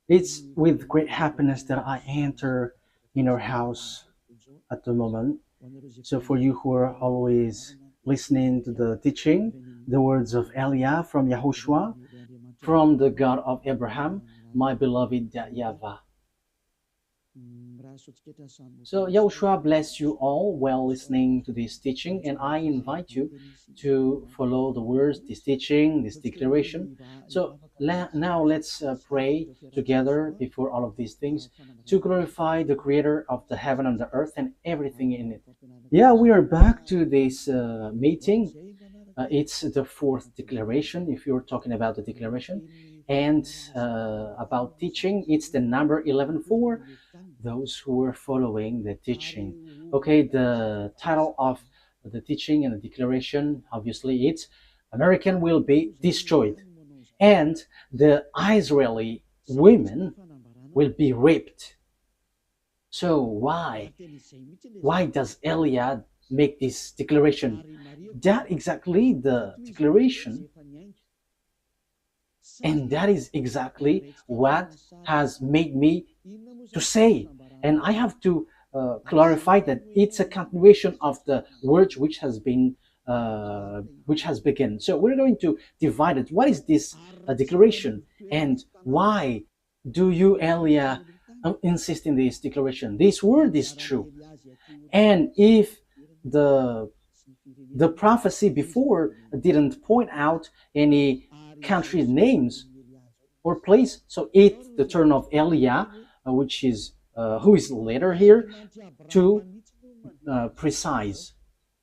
It's with great happiness that I enter in our house at the moment. So for you who are always listening to the teaching, the words of Eliah from YAHOSHUAH, from the God of Abraham, my beloved YAHVAH. So Yahushua bless you all while listening to this teaching, and I invite you to follow the words, this teaching, this declaration. So now let's pray together before all of these things to glorify the Creator of the heaven and the earth and everything in it. Yeah, we are back to this meeting. It's the fourth declaration, if you're talking about the declaration. And about teaching, it's the number 11 for those who are following the teaching. Okay, the title of the teaching and the declaration, obviously, it's American will be destroyed. And the Israeli women will be raped. So why? Why does Eliah make this declaration? That exactly the declaration, and that is exactly what has made me to say. And I have to clarify that it's a continuation of the words which has begun. So we're going to divide it. What is this declaration, and why do you, Elia, insist in this declaration? This word is true, and if the prophecy before didn't point out any country names or place, so it's the turn of Elia, which is who is later here, to precise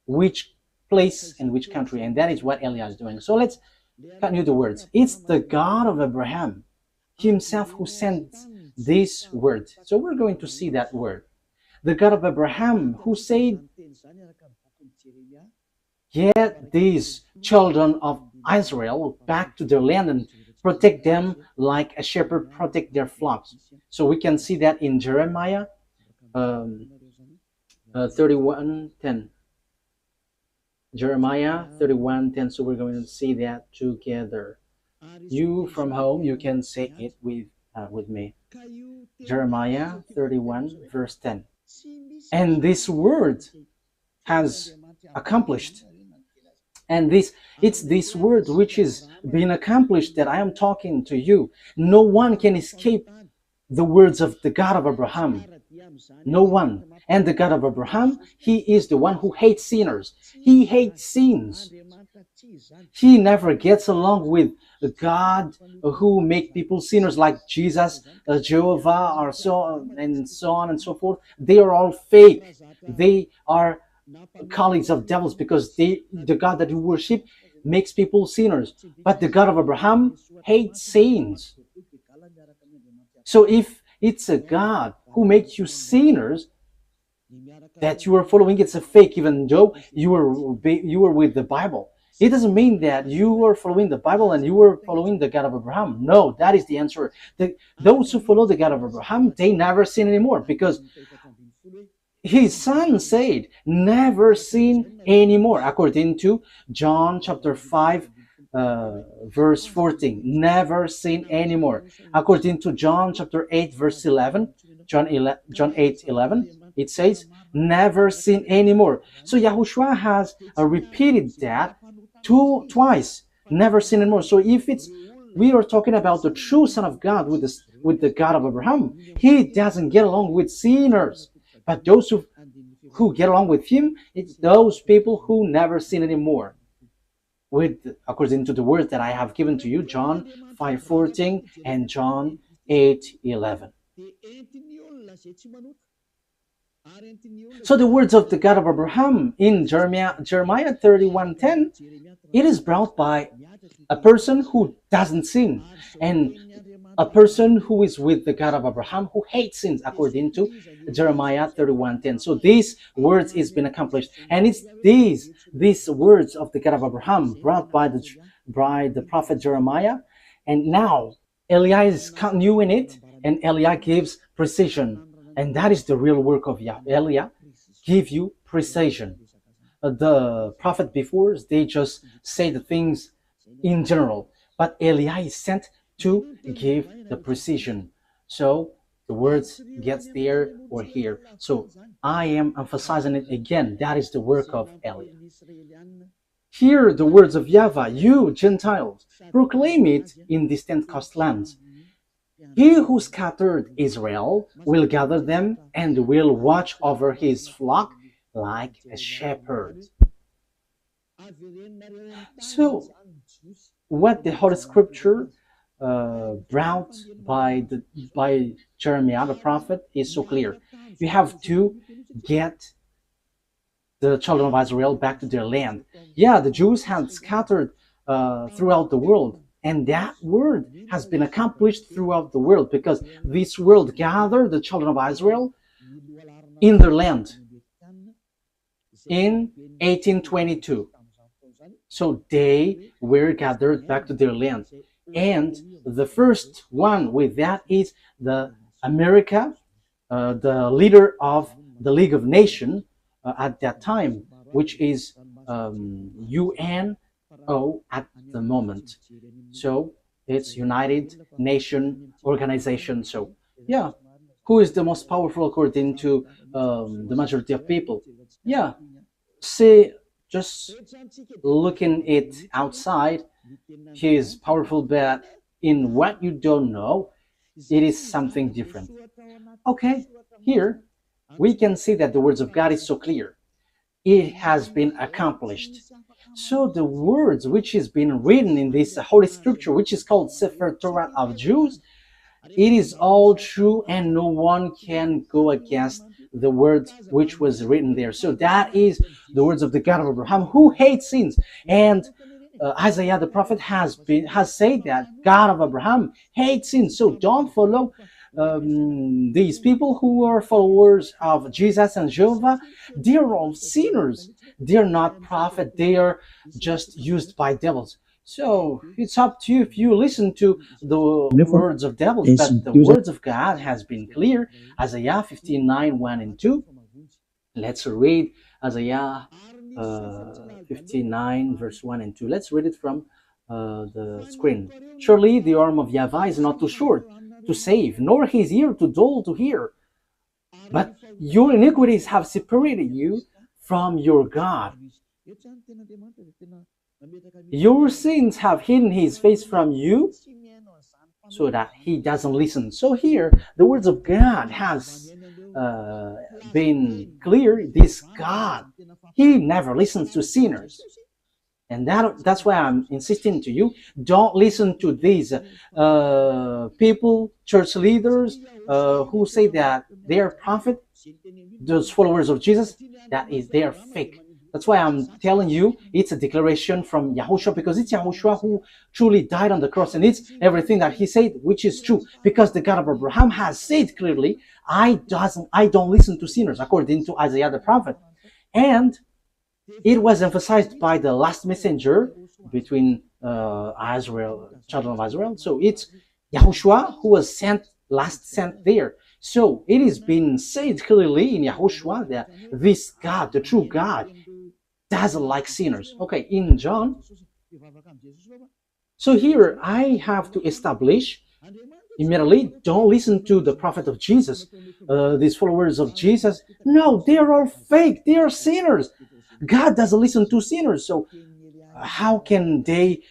which place and which country, and that is what Elia is doing. So let's continue the words. It's the God of Abraham himself who sent this word. So we're going to see that word. The God of Abraham who said, get these children of Israel back to their land and protect them like a shepherd protect their flocks. So we can see that in Jeremiah 31:10. Jeremiah 31:10. So we're going to see that together. You from home, you can say it with me. Jeremiah 31 verse 10. And this word has accomplished. And it's this word which is being accomplished that I am talking to you. No one can escape the words of the God of Abraham. No one. And the God of Abraham, he is the one who hates sinners. He hates sins. He never gets along with God who make people sinners like Jesus, Jehovah, or so on and so forth. They are all fake. They are colleagues of devils, because the God that you worship makes people sinners. But the God of Abraham hates sins. So if it's a God who makes you sinners that you are following, it's a fake, even though you are with the Bible. It doesn't mean that you are following the Bible and you are following the God of Abraham. No, that is the answer. Those who follow the God of Abraham, they never sin anymore, because his son said, never sin anymore, according to John chapter 5, verse 14. Never sin anymore. According to John chapter 8, verse 11, John 8:11, it says, never sin anymore. So Yahushua has repeated that twice, never sin anymore. So if we are talking about the true Son of God with the God of Abraham, he doesn't get along with sinners. But those who get along with him, it's those people who never sin anymore. According to the words that I have given to you, John 5:14 and John 8:11. So the words of the God of Abraham in Jeremiah 31:10, it is brought by a person who doesn't sin, and a person who is with the God of Abraham who hates sins, according to Jeremiah 31:10. So these words is been accomplished, and it's these words of the God of Abraham brought by the prophet Jeremiah, and now Eliah is continuing it, and Eliah gives precision. And that is the real work of Eliah, give you precision. The prophet before, they just say the things in general, but Eliah is sent to give the precision. So the words gets there or here. So I am emphasizing it again. That is the work of Eliah. Hear the words of YAHVAH, you Gentiles, proclaim it in distant coastlands. He who scattered Israel will gather them and will watch over his flock like a shepherd. So, what the Holy Scripture brought by Jeremiah the prophet is so clear. You have to get the children of Israel back to their land. Yeah, the Jews had scattered throughout the world, and that word has been accomplished throughout the world because this world gathered the children of Israel in their land in 1822. So they were gathered back to their land. And the first one with that is the America, the leader of the League of Nations at that time, which is UNO at the moment. So it's United Nation Organization. So yeah, who is the most powerful according to the majority of people? Yeah, see, just looking it outside, he is powerful, but in what you don't know, it is something different. Okay, here we can see that the words of God is so clear. It has been accomplished. So the words which is being written in this Holy Scripture, which is called Sefer Torah of Jews, it is all true and no one can go against the words which was written there. So that is the words of the God of Abraham, who hates sins. And Isaiah the prophet has said that God of Abraham hates sins. So don't follow these people who are followers of Jesus and Jehovah. They are all sinners. They are not prophets. They are just used by devils. So it's up to you if you listen to the words of devils, but the words of God has been clear. Isaiah 59, 1 and 2. Let's read Isaiah 59, verse 1 and 2. Let's read it from the screen. Surely the arm of YAHVAH is not too short to save, nor his ear too dull to hear. But your iniquities have separated you from your God. Your sins have hidden his face from you so that he doesn't listen. So here, the words of God has been clear. This God, he never listens to sinners. And that's why I'm insisting to you, don't listen to these people, church leaders, who say that they are prophet, those followers of Jesus, that is, they are fake. That's why I'm telling you, it's a declaration from YAHOSHUAH, because it's YAHOSHUAH who truly died on the cross, and it's everything that he said, which is true, because the God of Abraham has said clearly, I don't listen to sinners, according to Isaiah the prophet. And it was emphasized by the last messenger between Israel, children of Israel. So it's YAHOSHUAH who was last sent there. So it is being said clearly in YAHOSHUAH that this God, the true God, doesn't like sinners. Okay, in John. So here I have to establish immediately, don't listen to the prophet of Jesus, these followers of Jesus. No, they are all fake. They are sinners. God doesn't listen to sinners. So how can they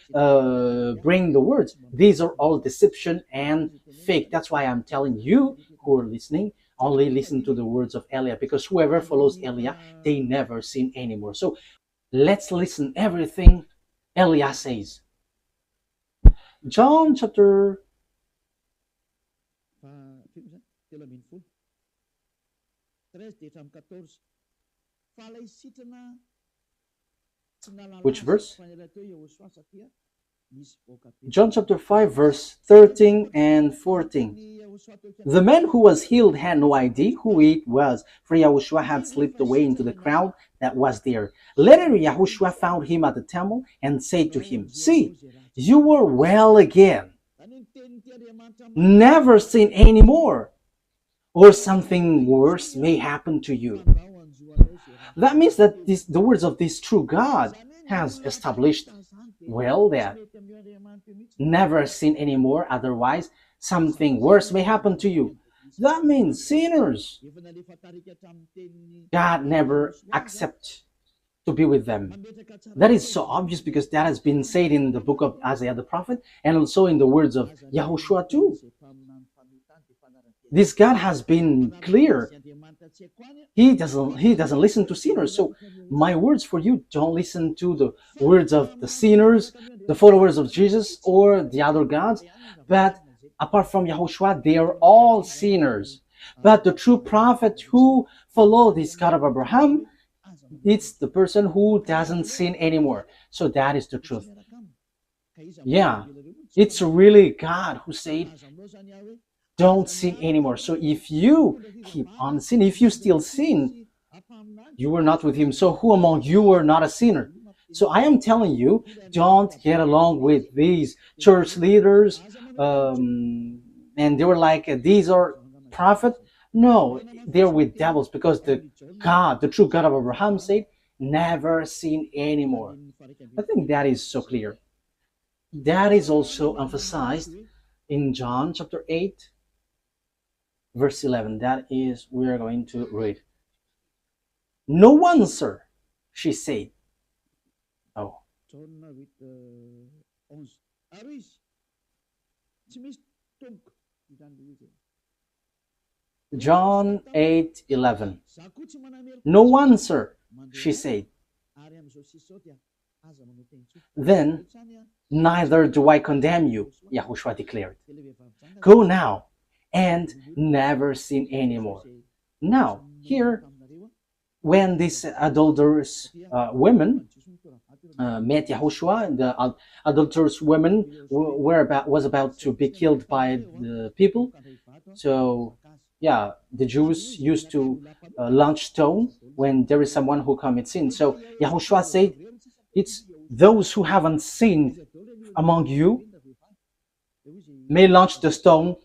bring the words? These are all deception and fake. That's why I'm telling you who are listening, only listen to the words of Eliah, because whoever follows Eliah, they never sin anymore. So let's listen everything Eliah says. John chapter which verse? John chapter 5, verse 13 and 14. The man who was healed had no idea who it was, for YAHOSHUAH had slipped away into the crowd that was there. Later, YAHOSHUAH found him at the temple and said to him, "See, you are well again. Never sin anymore, or something worse may happen to you." That means that the words of this true God has established well that never sin anymore, otherwise something worse may happen to you. That means sinners, God never accepts to be with them. That is so obvious because that has been said in the book of Isaiah the prophet and also in the words of YAHOSHUAH too. This God has been clear. He doesn't listen to sinners. So my words for you, don't listen to the words of the sinners, the followers of Jesus, or the other gods. But apart from YAHOSHUAH, they are all sinners. But the true prophet who follows this God of Abraham, it's the person who doesn't sin anymore. So that is the truth. Yeah, it's really God who said, don't sin anymore. So if you keep on sinning, if you still sin, you were not with him. So who among you were not a sinner? So I am telling you, don't get along with these church leaders. And they were like, these are prophets. No, they're with devils because the true God of Abraham said, never sin anymore. I think that is so clear. That is also emphasized in John chapter 8, verse 11. That is, we are going to read. No one, sir, she said. Oh. John 8:11. No one, sir, she said. Then, neither do I condemn you, YAHOSHUAH declared. Go now and never sin anymore. Now, here, when these adulterous women met YAHOSHUAH, the adulterous women was about to be killed by the people. So, yeah, the Jews used to launch stone when there is someone who commits sin. So YAHOSHUAH said, it's those who haven't sinned among you may launch the stone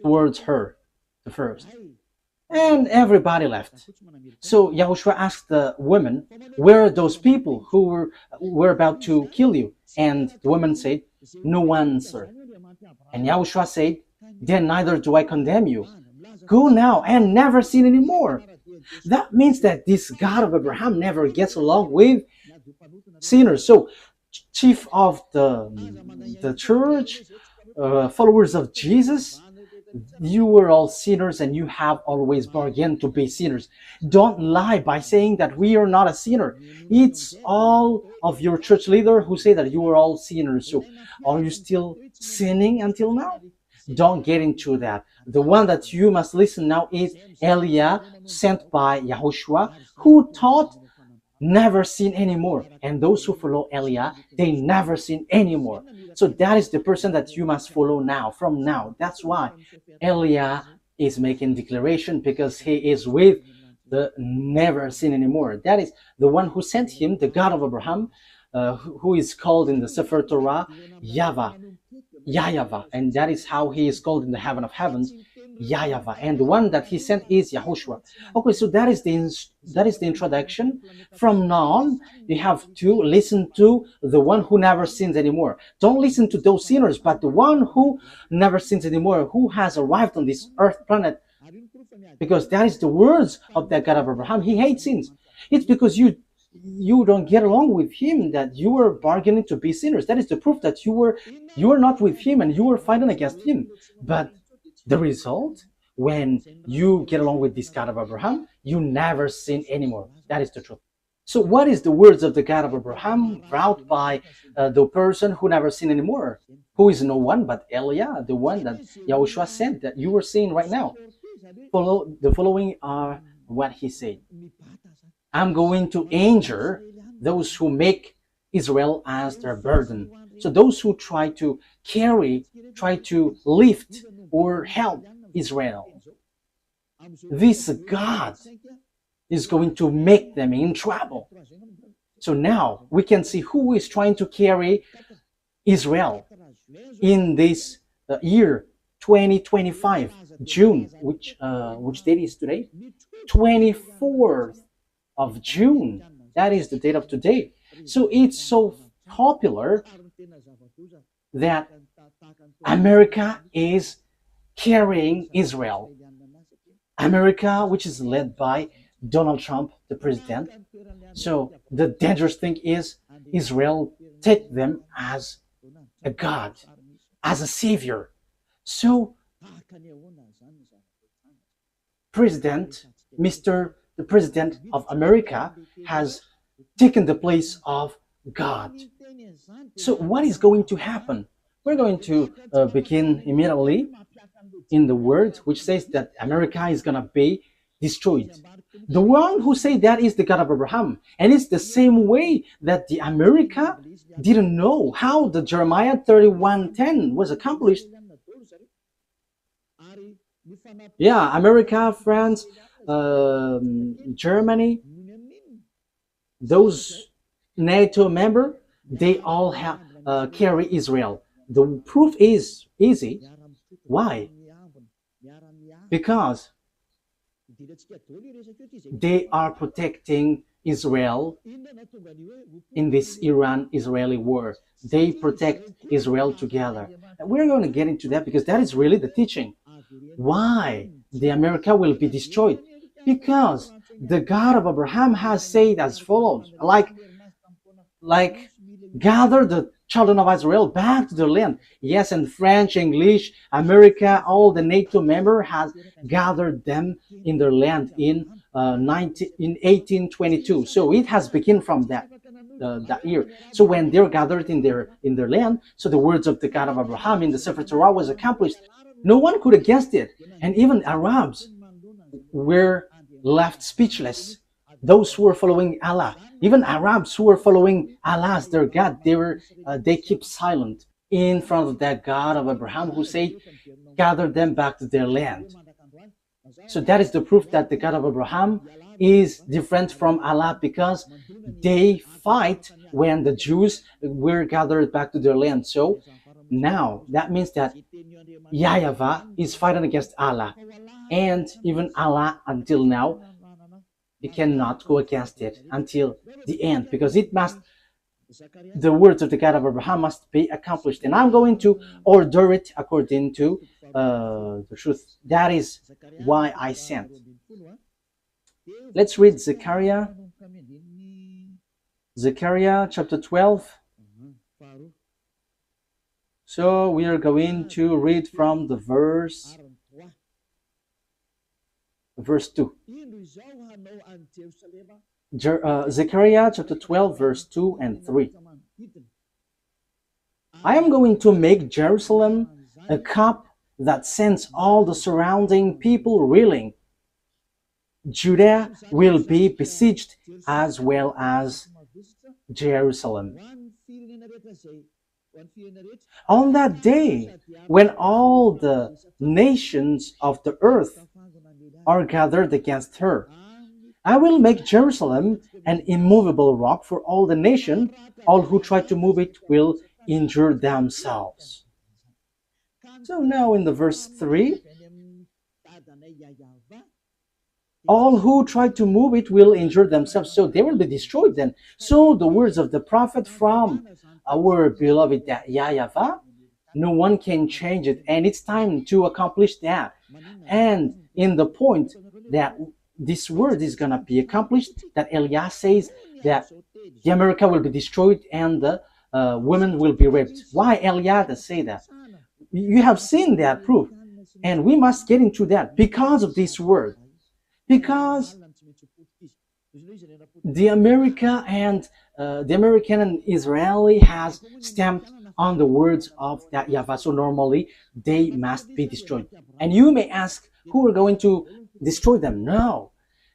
towards her, the first. And everybody left. So YAHOSHUAH asked the women, where are those people who were about to kill you? And the woman said, no one, sir. And YAHOSHUAH said, then neither do I condemn you. Go now and never sin anymore. That means that this God of Abraham never gets along with sinners. So chief of the church, followers of Jesus, you were all sinners and you have always bargained to be sinners. Don't lie by saying that we are not a sinner. It's all of your church leader who say that you are all sinners. So are you still sinning until now? Don't get into that. The one that you must listen now is Eliah, sent by YAHOSHUAH, who taught never sin anymore. And those who follow Eliah, they never sin anymore. So that is the person that you must follow now, from now. That's why Eliah is making declaration, because he is with the never sin anymore. That is the one who sent him, the God of Abraham, who is called in the Sefer Torah YAHVAH, YAHVAH, and that is how he is called in the heaven of heavens, YAHVAH, and the one that he sent is YAHOSHUAH. Okay, so that is the introduction. From now on, you have to listen to the one who never sins anymore. Don't listen to those sinners, but the one who never sins anymore, who has arrived on this earth planet, because that is the words of the God of Abraham. He hates sins. It's because you don't get along with him that you were bargaining to be sinners. That is the proof that you were not with him and you were fighting against him. But the result, when you get along with this God of Abraham, you never sin anymore. That is the truth. So what is the words of the God of Abraham brought by the person who never sinned anymore? Who is no one but Eliah, the one that YAHOSHUAH sent, that you were seeing right now. The following are what he said. I'm going to injure those who make Israel as their burden. So those who try to lift or help Israel. This God is going to make them in trouble. So now we can see who is trying to carry Israel in this year 2025, June, which date is today? 24th of June. That is the date of today. So it's so popular that America is carrying Israel. America, which is led by Donald Trump, the president. So the dangerous thing is Israel take them as a God, as a savior. So President, Mr. the President of America has taken the place of God. So what is going to happen? We're going to begin immediately in the word which says that America is going to be destroyed. The one who say that is the God of Abraham. And it's the same way that the America didn't know how the Jeremiah 31:10 was accomplished. Yeah, America, France, Germany, those NATO member, they all have carry Israel. The proof is easy. Why? Because they are protecting Israel in this Iran-Israeli war. They protect Israel together. And we're going to get into that because that is really the teaching. Why the America will be destroyed? Because the God of Abraham has said as follows, like gather the children of Israel back to their land. Yes, and French, English, America, all the NATO members has gathered them in their land in 1822. So it has begun from that year. So when they're gathered in their land, so the words of the God of Abraham in the Sefer Torah was accomplished. No one could against it, and even Arabs were left speechless. Those who were following Allah, even Arabs who were following Allah as their God, they keep silent in front of that God of Abraham who said, gather them back to their land. So that is the proof that the God of Abraham is different from Allah, because they fight when the Jews were gathered back to their land. So now that means that YAHVAH is fighting against Allah, and even Allah until now, he cannot go against it until the end, because the words of the God of Abraham must be accomplished, and I'm going to order it according to the truth. That is why I sent. Let's read Zechariah chapter 12. So we are going to read from the verse 2. Zechariah chapter 12, verse 2 and 3. I am going to make Jerusalem a cup that sends all the surrounding people reeling. Judah will be besieged as well as Jerusalem. On that day, when all the nations of the earth are gathered against her, I will make Jerusalem an immovable rock for all the nation. All who try to move it will injure themselves. So now in the verse 3, all who try to move it will injure themselves. So they will be destroyed then. So the words of the prophet from our beloved YAHVAH, no one can change it. And it's time to accomplish that. And in the point that this word is going to be accomplished, that Elias says that the America will be destroyed and the women will be raped. Why Elias say that? You have seen that proof. And we must get into that because of this word. Because the American and Israeli has stamped on the words of that YAHVAH. So normally they must be destroyed. And you may ask, who are going to destroy them? No.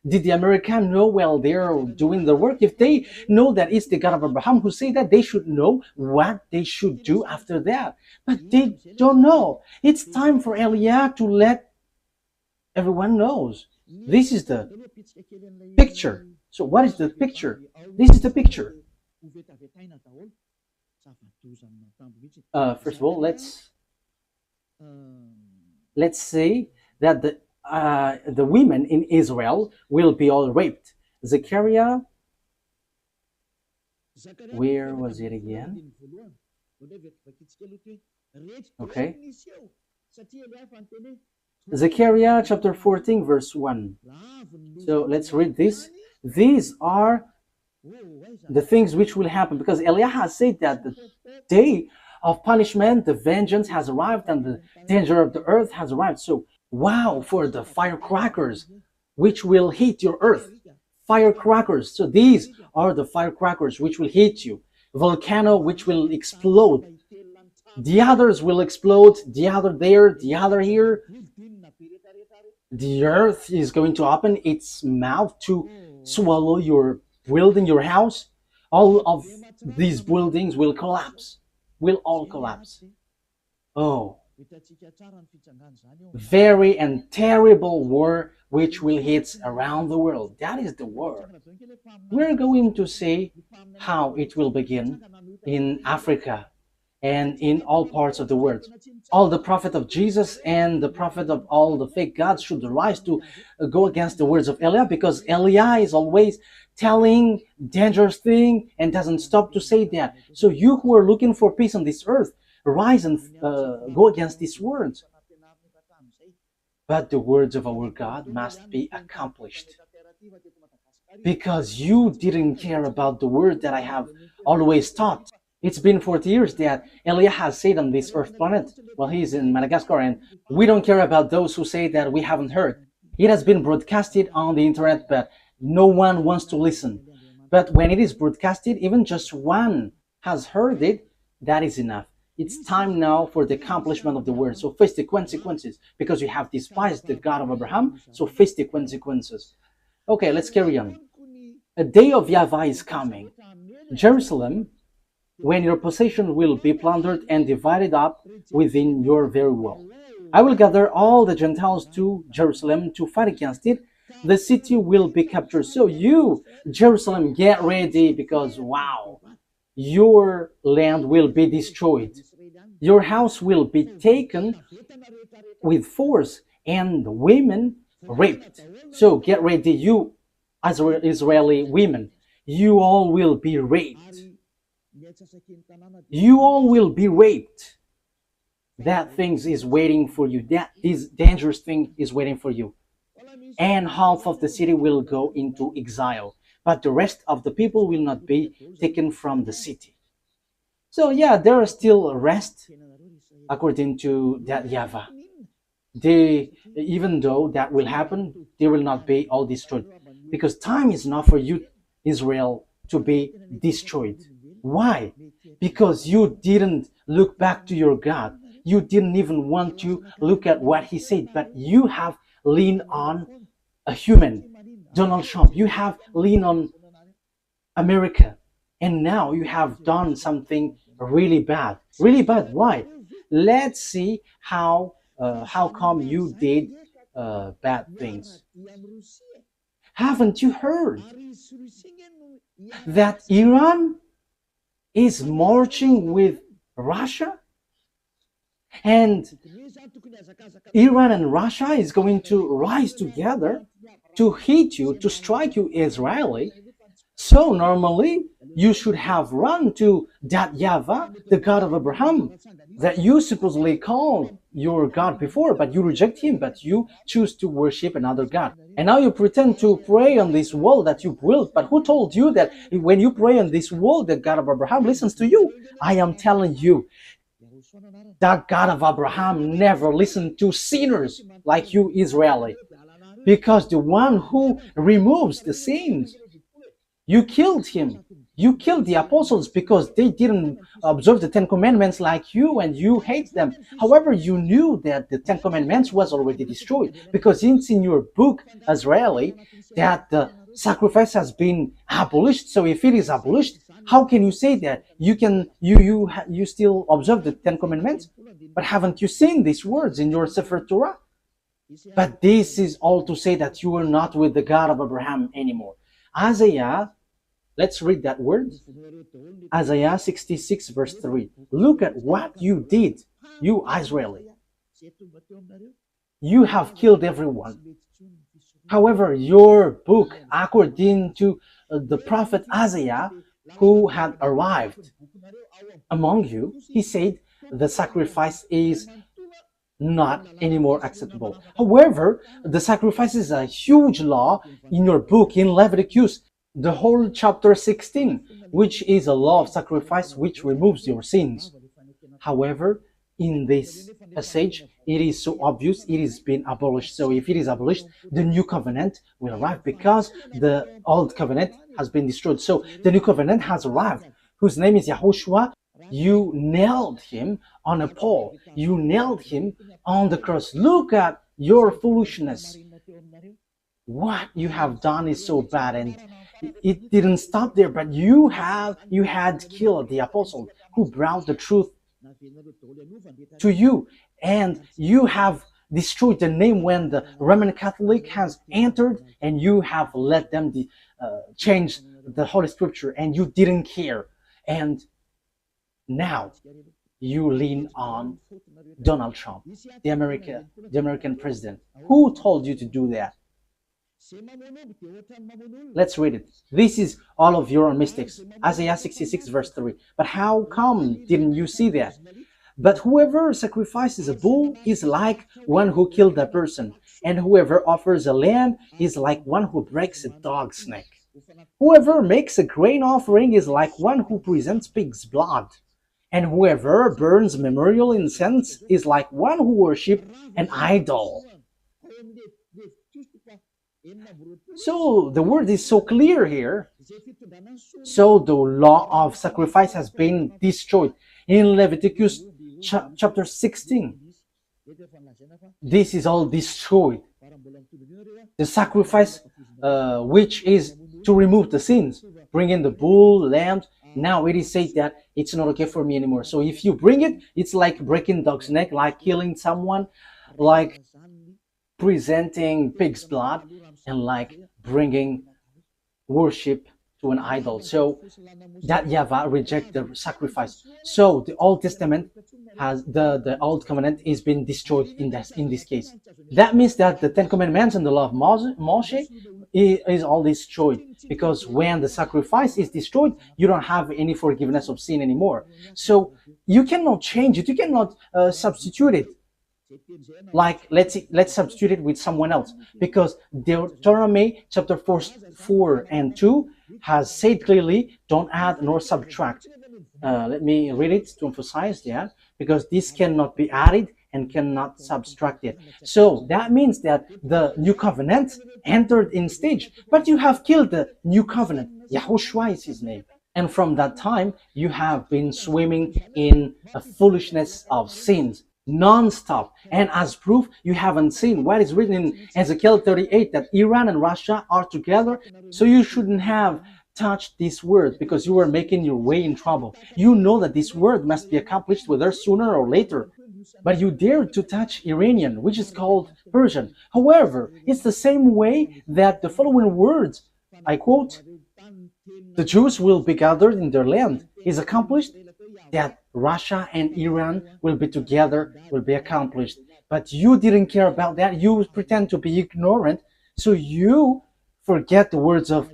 Did the American know? Well, they're doing the work. If they know that it's the God of Abraham who say that, they should know what they should do after that. But they don't know. It's time for Eliah to let everyone knows. This is the picture. So what is the picture? This is the picture. First of all, let's say that the women in Israel will be all raped. Zechariah, where was it again? Okay? Zechariah chapter 14 verse 1. So let's read this. These are the things which will happen, because Eliah has said that the day of punishment, the vengeance has arrived, and the danger of the earth has arrived. So wow for the firecrackers which will hit your earth. Firecrackers. So these are the firecrackers which will hit you. Volcano which will explode. The others will explode, the other there, the other here. The earth is going to open its mouth to swallow your building, your house. All of these buildings will collapse, will all collapse. Oh, very and terrible war which will hit around the world. That is the war. We're going to see how it will begin in Africa and in all parts of the world. All the prophet of Jesus and the prophet of all the fake gods should rise to go against the words of Eliah, because Eliah is always telling dangerous thing and doesn't stop to say that. So you who are looking for peace on this earth, rise and go against these words. But the words of our God must be accomplished, because you didn't care about the word that I have always taught. It's been 40 years that Eliah has stayed on this earth planet. Well, he's in Madagascar, and we don't care about those who say that we haven't heard. It has been broadcasted on the internet, but no one wants to listen. But when it is broadcasted, even just one has heard it, that is enough. It's time now for the accomplishment of the word. So face the consequences, because you have despised the God of Abraham. So face the consequences. Okay, let's carry on. A day of YAHVAH is coming. Jerusalem, when your possession will be plundered and divided up within your very wall. I will gather all the Gentiles to Jerusalem to fight against it. The city will be captured. So you, Jerusalem, get ready, because wow, your land will be destroyed. Your house will be taken with force and women raped. So get ready, you Israeli women. You all will be raped. You all will be raped. That thing is waiting for you. That is dangerous thing is waiting for you. And half of the city will go into exile, but the rest of the people will not be taken from the city. So yeah, there are still rest according to that YAHVAH. Even though that will happen, they will not be all destroyed, because time is not for you, Israel, to be destroyed. Why? Because you didn't look back to your God. You didn't even want to look at what he said, but you have leaned on a human, Donald Trump. You have leaned on America, and now you have done something really bad. Really bad. Why? Let's see how come you did bad things. Haven't you heard that Iran is marching with Russia? And Iran and Russia is going to rise together to hit you, to strike you, Israeli. So normally you should have run to that YAHVAH, the God of Abraham, that you supposedly called your God before, but you reject him, but you choose to worship another God. And now you pretend to pray on this wall that you built, but who told you that when you pray on this wall, the God of Abraham listens to you? I am telling you, that God of Abraham never listened to sinners like you, Israeli, because the one who removes the sins, you killed him. You killed the apostles because they didn't observe the Ten Commandments like you, and you hate them. However, you knew that the Ten Commandments was already destroyed, because it's in your book, Israeli, that the sacrifice has been abolished. So if it is abolished, how can you say that you still observe the Ten Commandments? But haven't you seen these words in your Sefer Torah? But this is all to say that you are not with the God of Abraham anymore. Isaiah, let's read that word. Isaiah 66 verse 3. Look at what you did, you Israeli. You have killed everyone. However, your book, according to the prophet Isaiah, who had arrived among you, he said, the sacrifice is not anymore acceptable. However, the sacrifice is a huge law in your book, in Leviticus, the whole chapter 16, which is a law of sacrifice which removes your sins. However, in this passage, it is so obvious it is been abolished. So if it is abolished, the new covenant will arrive because the old covenant has been destroyed. So the new covenant has arrived, whose name is YAHOSHUAH. You nailed him on a pole. You nailed him on the cross. Look at your foolishness. What you have done is so bad, and it didn't stop there, but you had killed the apostle who brought the truth to you, and you have destroyed the name when the Roman Catholic has entered, and you have let them change the Holy Scripture, and you didn't care. And now you lean on Donald Trump, the American president. Who told you to do that? Let's read it. This is all of your mistakes. Isaiah 66 verse 3. But how come didn't you see that? But whoever sacrifices a bull is like one who killed a person, and whoever offers a lamb is like one who breaks a dog's neck. Whoever makes a grain offering is like one who presents pig's blood, and whoever burns memorial incense is like one who worships an idol. So the word is so clear here. So the law of sacrifice has been destroyed. In Leviticus chapter 16, this is all destroyed. The sacrifice, which is to remove the sins, bring in the bull, lamb. Now it is said that it's not okay for me anymore. So if you bring it, it's like breaking dog's neck, like killing someone, like presenting pig's blood, and like bringing worship to an idol. So that YAHVAH reject the sacrifice. So the Old Testament has the Old Covenant is being destroyed in this case. That means that the Ten Commandments and the law of Moshe is all destroyed, because when the sacrifice is destroyed, you don't have any forgiveness of sin anymore. So you cannot change it. You cannot substitute it. Like let's substitute it with someone else, because Deuteronomy chapter 4 and 2 has said clearly, don't add nor subtract. Let me read it to emphasize that, because this cannot be added and cannot subtract it. So that means that the new covenant entered in stage, but you have killed the new covenant. YAHOSHUAH is his name. And from that time, you have been swimming in a foolishness of sins non-stop. And as proof, you haven't seen what is written in Ezekiel 38, that Iran and Russia are together. So you shouldn't have touched this word, because you were making your way in trouble. You know that this word must be accomplished whether sooner or later. But you dared to touch Iranian, which is called Persian. However, it's the same way that the following words, I quote, the Jews will be gathered in their land, is accomplished, that Russia and Iran will be together, will be accomplished. But you didn't care about that. You pretend to be ignorant, so you forget the words of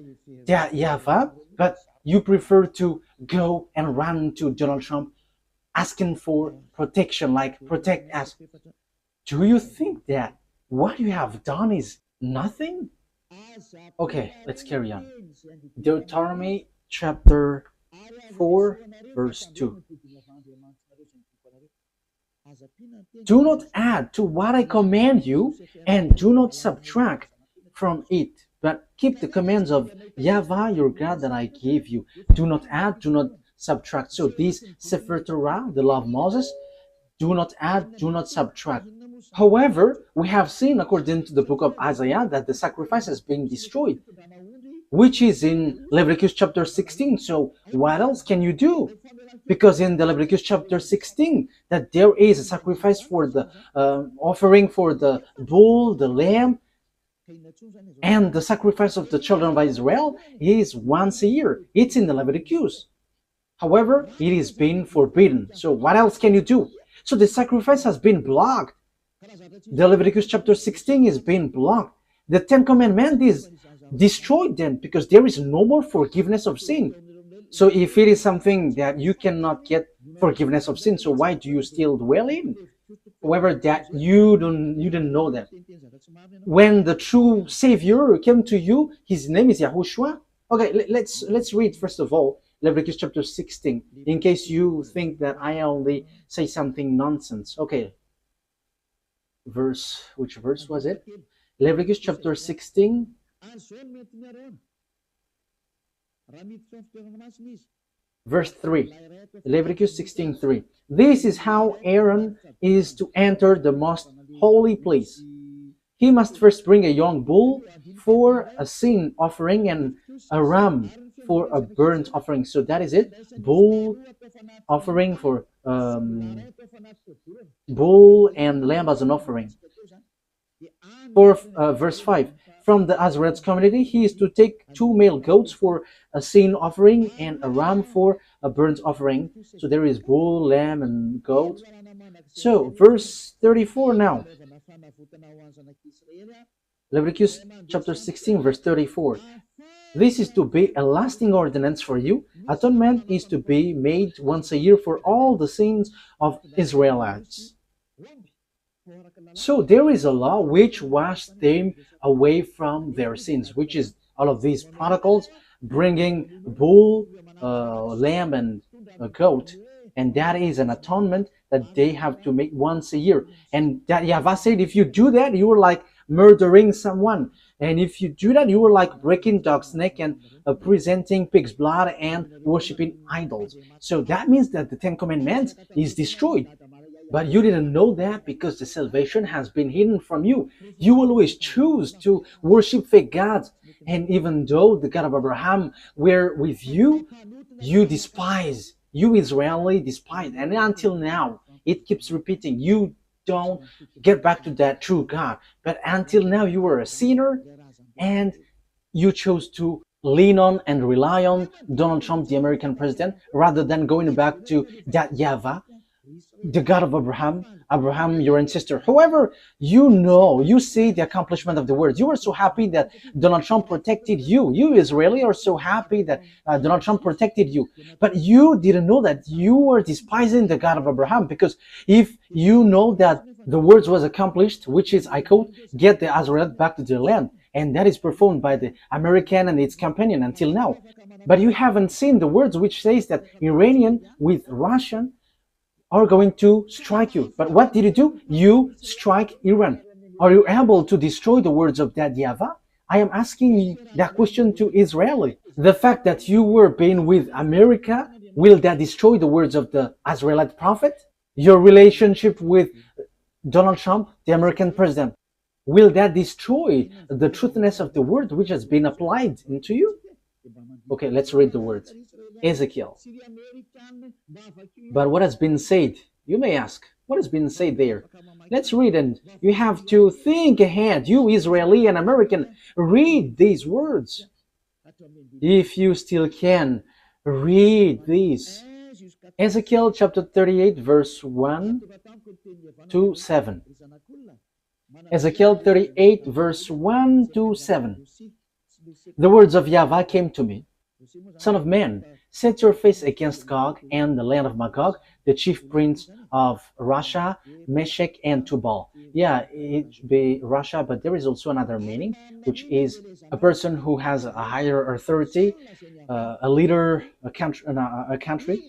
YAHVAH, but you prefer to go and run to Donald Trump asking for protection, like protect us. Do you think that what you have done is nothing? Okay, let's carry on. Deuteronomy chapter 4 verse 2. Do not add to what I command you, and do not subtract from it, but keep the commands of YAHVAH your God that I gave you. Do not add, do not subtract. So this Sefer Torah, the law of Moses, do not add, do not subtract. However, we have seen according to the book of Isaiah that the sacrifice has been destroyed, which is in Leviticus chapter 16. So what else can you do? Because in the Leviticus chapter 16, that there is a sacrifice for the offering for the bull, the lamb, and the sacrifice of the children of Israel is once a year. It's in the Leviticus. However, it is being forbidden. So what else can you do? So the sacrifice has been blocked. The Leviticus chapter 16 is being blocked. The Ten Commandments is destroyed then, because there is no more forgiveness of sin. So if it is something that you cannot get forgiveness of sin, so why do you still dwell in? However, that you didn't know that when the true Savior came to you, his name is YAHOSHUAH. Okay, let's read first of all Leviticus chapter 16, in case you think that I only say something nonsense. Okay, which verse was it? Leviticus chapter 16, verse 3. Leviticus 16:3. This is how Aaron is to enter the most holy place. He must first bring a young bull for a sin offering and a ram for a burnt offering. So that is it. Bull offering for bull and lamb as an offering. For verse 5, from the Azarites community, he is to take 2 male goats for a sin offering and a ram for a burnt offering. So there is bull, lamb, and goat. So verse 34 now. Leviticus chapter 16, verse 34. This is to be a lasting ordinance for you. Atonement is to be made once a year for all the sins of Israelites. So there is a law which washed them away from their sins, which is all of these protocols, bringing bull, lamb, and a goat. And that is an atonement that they have to make once a year. And that YAHVAH said, if you do that, you are like murdering someone. And if you do that, you are like breaking dog's neck and presenting pig's blood and worshiping idols. So that means that the 10 Commandments is destroyed. But you didn't know that because the salvation has been hidden from you. You always choose to worship fake gods. And even though the God of Abraham were with you, you despise. You Israeli despise. And until now, it keeps repeating. You don't get back to that true God. But until now, you were a sinner and you chose to lean on and rely on Donald Trump, the American president, rather than going back to that YAHVAH, the God of Abraham, your ancestor. However, you see the accomplishment of the words. You are so happy that Donald Trump protected you. You Israeli are so happy that Donald Trump protected you. But you didn't know that you were despising the God of Abraham, because if you know that the words was accomplished, which is, I quote, get the Azarites back to their land, and that is performed by the American and its companion until now. But you haven't seen the words which says that Iranian with Russian are going to strike you. But what did you do? You strike Iran. Are you able to destroy the words of that YAHVAH? I am asking that question to Israeli. The fact that you were being with America, will that destroy the words of the Israelite prophet? Your relationship with Donald Trump, the American president, will that destroy the truthness of the word which has been applied into you? Okay, let's read the words. Ezekiel. But what has been said? You may ask, what has been said there? Let's read, and you have to think ahead. You Israeli and American, read these words. If you still can, read these. Ezekiel chapter 38, verse 1 to 7. Ezekiel 38, verse 1 to 7. The words of YAHVAH came to me. Son of man, set your face against Gog and the land of Magog, the chief prince of Russia, Meshech, and Tubal. Yeah, it should be Russia, but there is also another meaning, which is a person who has a higher authority, a leader, a country.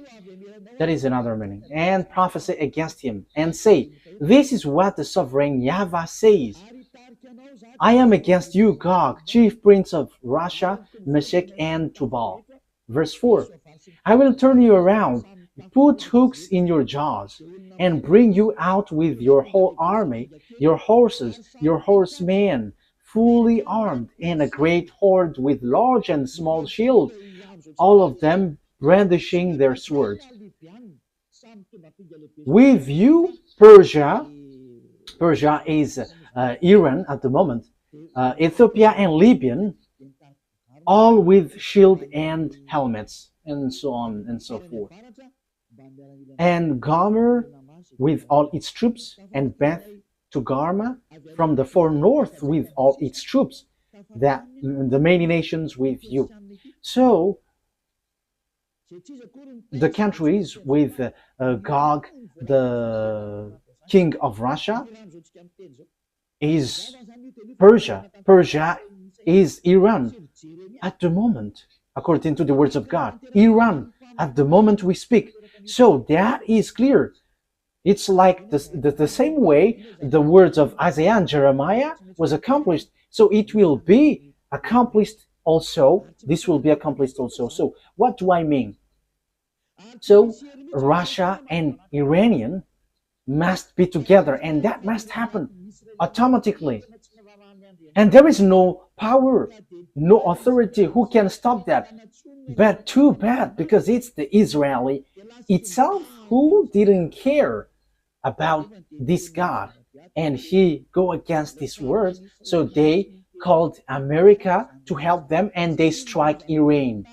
That is another meaning. And prophesy against him, and say, this is what the sovereign YAHVAH says. I am against you, Gog, chief prince of Russia, Meshech, and Tubal. Verse 4. I will turn you around, put hooks in your jaws, and bring you out with your whole army, your horses, your horsemen, fully armed, and a great horde with large and small shields, all of them brandishing their swords. With you, Persia is Iran at the moment, Ethiopia and Libya, all with shield and helmets, and so on and so forth. And Gomer with all its troops, and Beth Togarmah from the far north with all its troops, that the many nations with you. So the countries with Gog, the king of Russia, is Persia. Persia is Iran at the moment, according to the words of God. Iran at the moment we speak. So that is clear. It's like the same way the words of Isaiah and Jeremiah was accomplished. So it will be accomplished also. This will be accomplished also. So what do I mean? So Russia and Iranian must be together, and that must happen automatically. And there is no power, no authority who can stop that. But too bad, because it's the Israeli itself who didn't care about this God, and he go against these words. So they called America to help them, and they strike Iran.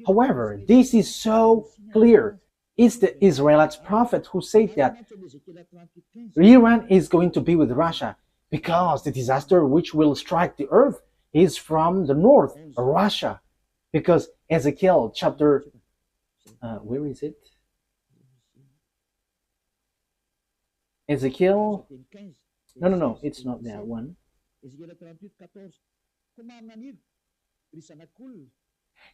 However, this is so clear. It's the Israelite prophet who said that Iran is going to be with Russia because the disaster which will strike the earth is from the north, Russia. Because Ezekiel chapter, where is it? Ezekiel, no, it's not that one.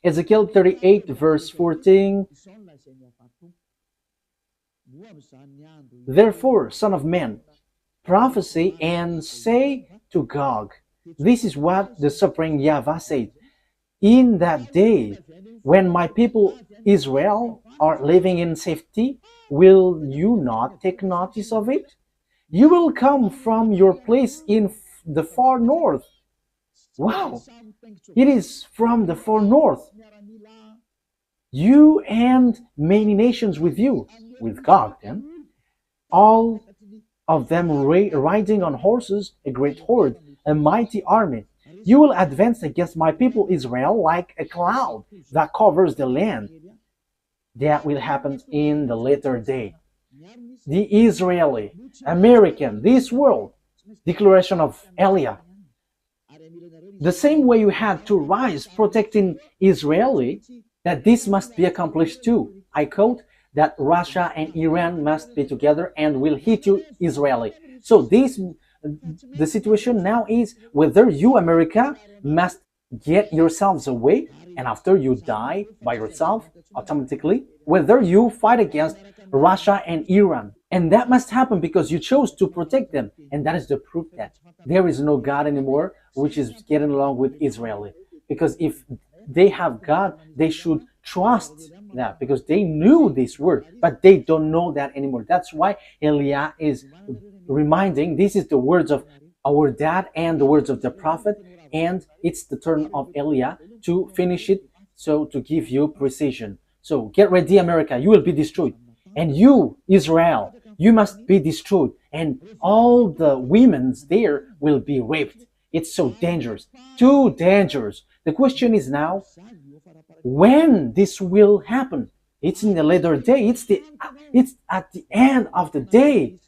Ezekiel 38 verse 14. Therefore, son of man, prophesy and say to Gog, this is what the sovereign YAHVAH said. In that day, when my people Israel are living in safety, will you not take notice of it? You will come from your place in the far north. Wow! It is from the far north. You and many nations with you, with God then, all of them riding on horses, a great horde, a mighty army. You will advance against my people Israel like a cloud that covers the land. That will happen in the later day. The Israeli, American, this world, declaration of Eliah. The same way you had to rise protecting Israeli, that this must be accomplished too. I quote that Russia and Iran must be together and will hit you Israeli. So the situation now is whether you, America, must get yourselves away, and after you die by yourself automatically, whether you fight against Russia and Iran. And that must happen because you chose to protect them. And that is the proof that there is no God anymore which is getting along with Israeli. Because if they have God, they should trust that, because they knew this word, but they don't know that anymore. That's why Eliah is reminding, this is the words of our dad and the words of the prophet, and it's the turn of Eliah to finish it, so to give you precision. So get ready, America, you will be destroyed. And you, Israel, you must be destroyed. And all the women there will be raped. It's so dangerous, too dangerous. The question is now, when this will happen? It's in the later day. It's at the end of the day.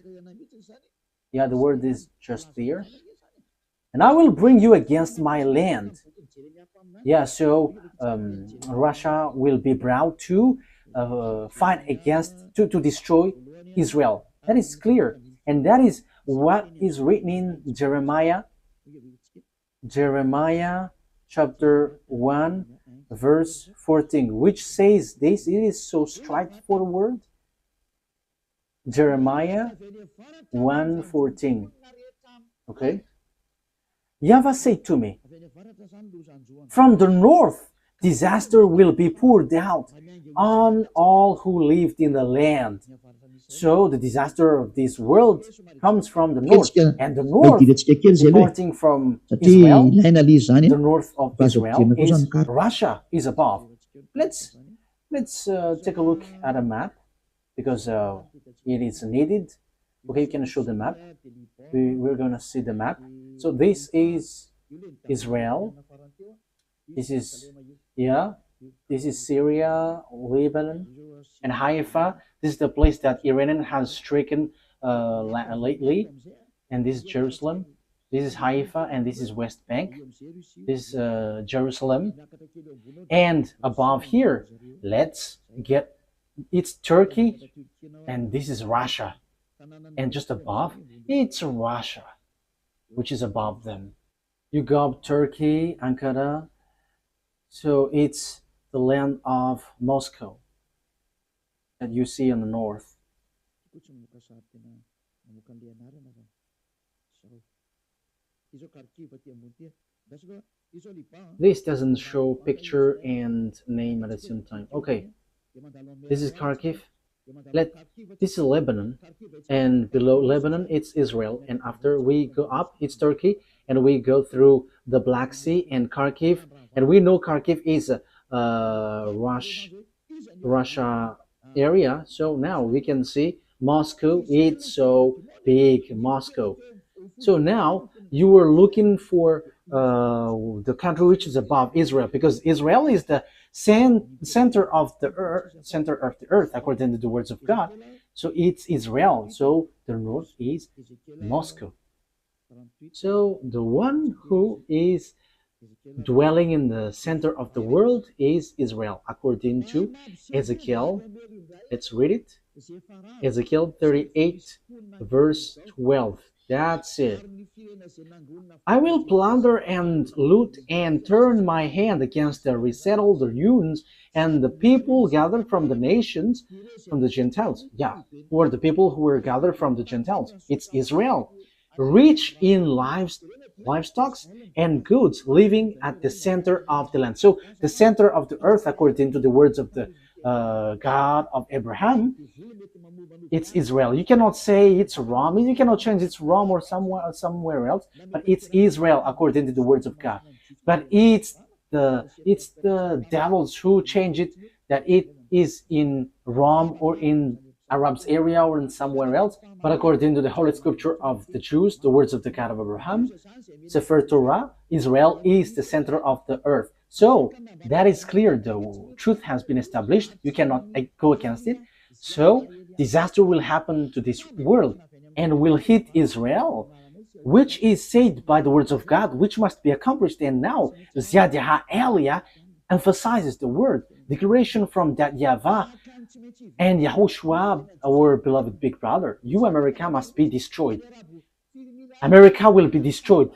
Yeah, the word is just there. And I will bring you against my land. Yeah, so Russia will be brought to fight against, to destroy Israel. That is clear. And that is what is written in Jeremiah chapter 1 verse 14, which says this. It is so straightforward. Jeremiah 1:14. Okay. YAHVAH said to me, from the north disaster will be poured out on all who lived in the land. So the disaster of this world comes from the north, and the north, reporting from Israel, the north of Israel is Russia is above. Let's take a look at a map, because it is needed. Okay, you can show the map. We're gonna see the map. So this is Israel. This is this is Syria, Lebanon, and Haifa. This is the place that Iran has stricken lately, and this is Jerusalem. This is Haifa, and this is West Bank. This is Jerusalem, and above here Let's get, it's Turkey, and this is Russia. And just above, it's Russia, which is above them. You go up Turkey, Ankara, so it's the land of Moscow that you see in the north. This doesn't show picture and name at the same time. Okay, this is Kharkiv. This is Lebanon, and below Lebanon it's Israel, and after we go up it's Turkey, and we go through the Black Sea and Kharkiv, and we know Kharkiv is a Russia area. So now we can see Moscow. It's so big, Moscow. So now you were looking for the country which is above Israel, because Israel is the center of the earth, according to the words of God. So it's Israel. So the north is Moscow. So the one who is dwelling in the center of the world is Israel, according to Ezekiel. Let's read it. Ezekiel 38, verse 12. That's it. I will plunder and loot and turn my hand against the resettled ruins and the people gathered from the nations, from the Gentiles. Yeah, or the people who were gathered from the Gentiles. It's Israel, rich in livestock and goods, living at the center of the land. So the center of the earth, according to the words of the God of Abraham, it's Israel. You cannot say it's Rome. You cannot change it's Rome or somewhere else, but it's Israel according to the words of God. But it's the devils who change it, that it is in Rome or in Arabs area or in somewhere else. But according to the Holy Scripture of the Jews, the words of the God of Abraham, Sefer Torah, Israel is the center of the earth. So that is clear. The truth has been established. You cannot go against it. So disaster will happen to this world and will hit Israel, which is said by the words of God, which must be accomplished. And now YAH Elia emphasizes the word declaration from that YAHVAH and YAHOSHUAH, our beloved big brother. You, America, must be destroyed. America will be destroyed.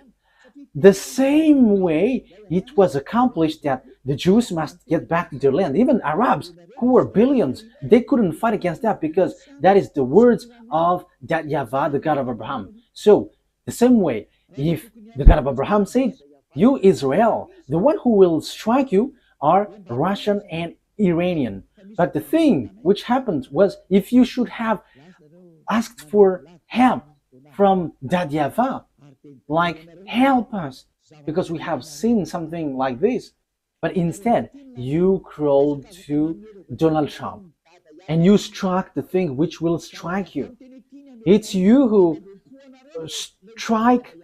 The same way it was accomplished that the Jews must get back to their land. Even Arabs, who were billions, they couldn't fight against that, because that is the words of that YAHVAH, the God of Abraham. So, the same way, if the God of Abraham said, you Israel, the one who will strike you are Russian and Iranian. But the thing which happened was, if you should have asked for help from that YAHVAH, like, help us, because we have seen something like this. But instead, you crawled to Donald Trump and you struck the thing which will strike you. It's you who strike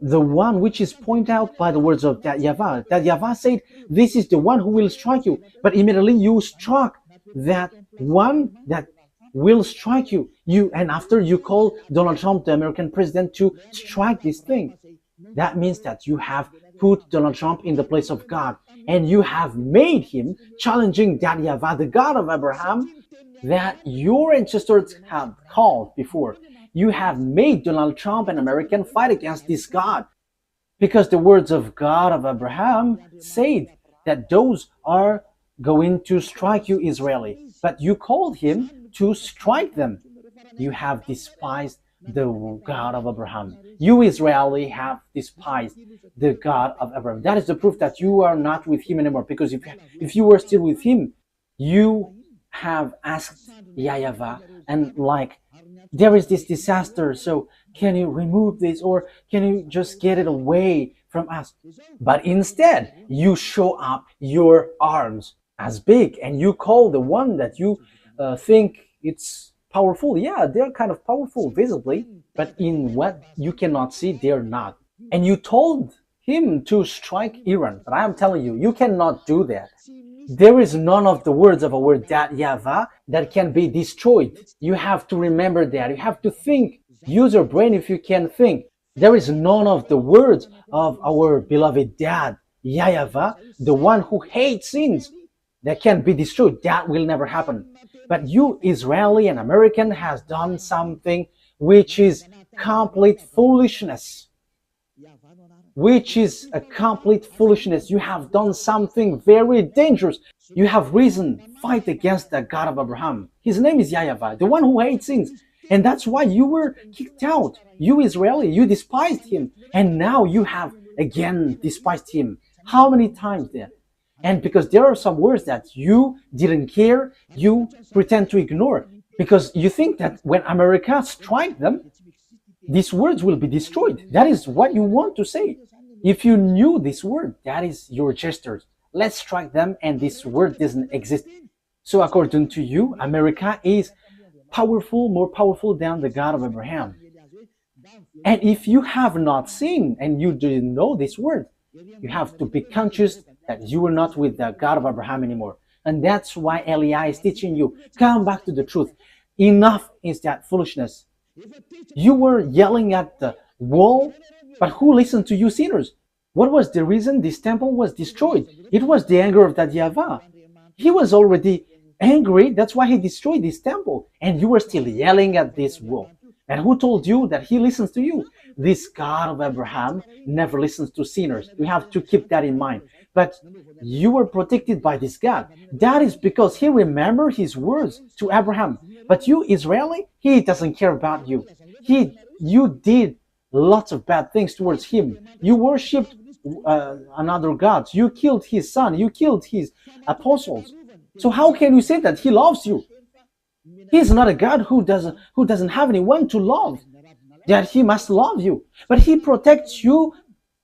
the one which is pointed out by the words of that YAHVAH. That YAHVAH said, this is the one who will strike you. But immediately you struck that one that will strike you. And after you call Donald Trump, the American president, to strike this thing. That means that you have put Donald Trump in the place of God, and you have made him challenging that YAHVAH, the God of Abraham, that your ancestors have called before. You have made Donald Trump an American fight against this God, because the words of God of Abraham said that those are going to strike you, Israeli. But you called him to strike them. You have despised the God of Abraham. You Israeli have despised the God of Abraham. That is the proof that you are not with him anymore, because if you were still with him, you have asked YAHVAH, and like, there is this disaster, so can you remove this, or can you just get it away from us? But instead, you show up your arms as big, and you call the one that you think it's powerful. Yeah, they're kind of powerful visibly, but in what you cannot see, they're not. And you told him to strike Iran, but I am telling you, you cannot do that. There is none of the words of our that YAHVAH that can be destroyed. You have to remember that. You have to think. Use your brain if you can think. There is none of the words of our beloved dad, YAHVAH, the one who hates sins. that can be destroyed. That will never happen. But you, Israeli and American, has done something which is complete foolishness. Which is a complete foolishness. You have done something very dangerous. You have risen, fight against the God of Abraham. His name is YAHVAH, the one who hates sins. And that's why you were kicked out. You Israeli, you despised him. And now you have again despised him. How many times then? And because there are some words that you didn't care, you pretend to ignore. Because you think that when America strikes them, these words will be destroyed. That is what you want to say. If you knew this word, that is your gestures. Let's strike them and this word doesn't exist. So according to you, America is powerful, more powerful than the God of Abraham. And if you have not seen and you didn't know this word, you have to be conscious that you are not with the God of Abraham anymore. And that's why Eli is teaching you, come back to the truth. Enough is that foolishness. You were yelling at the wall, but who listened to you sinners? What was the reason this temple was destroyed? It was the anger of that YAHVAH. He was already angry, that's why he destroyed this temple. And you were still yelling at this wall. And who told you that he listens to you? This God of Abraham never listens to sinners. You have to keep that in mind. But you were protected by this God. That is because he remembered his words to Abraham. But you, Israeli, he doesn't care about you. You did lots of bad things towards him. You worshipped another gods. You killed his son. You killed his apostles. So how can you say that he loves you? He's not a God who doesn't have anyone to love, that he must love you. But he protects you.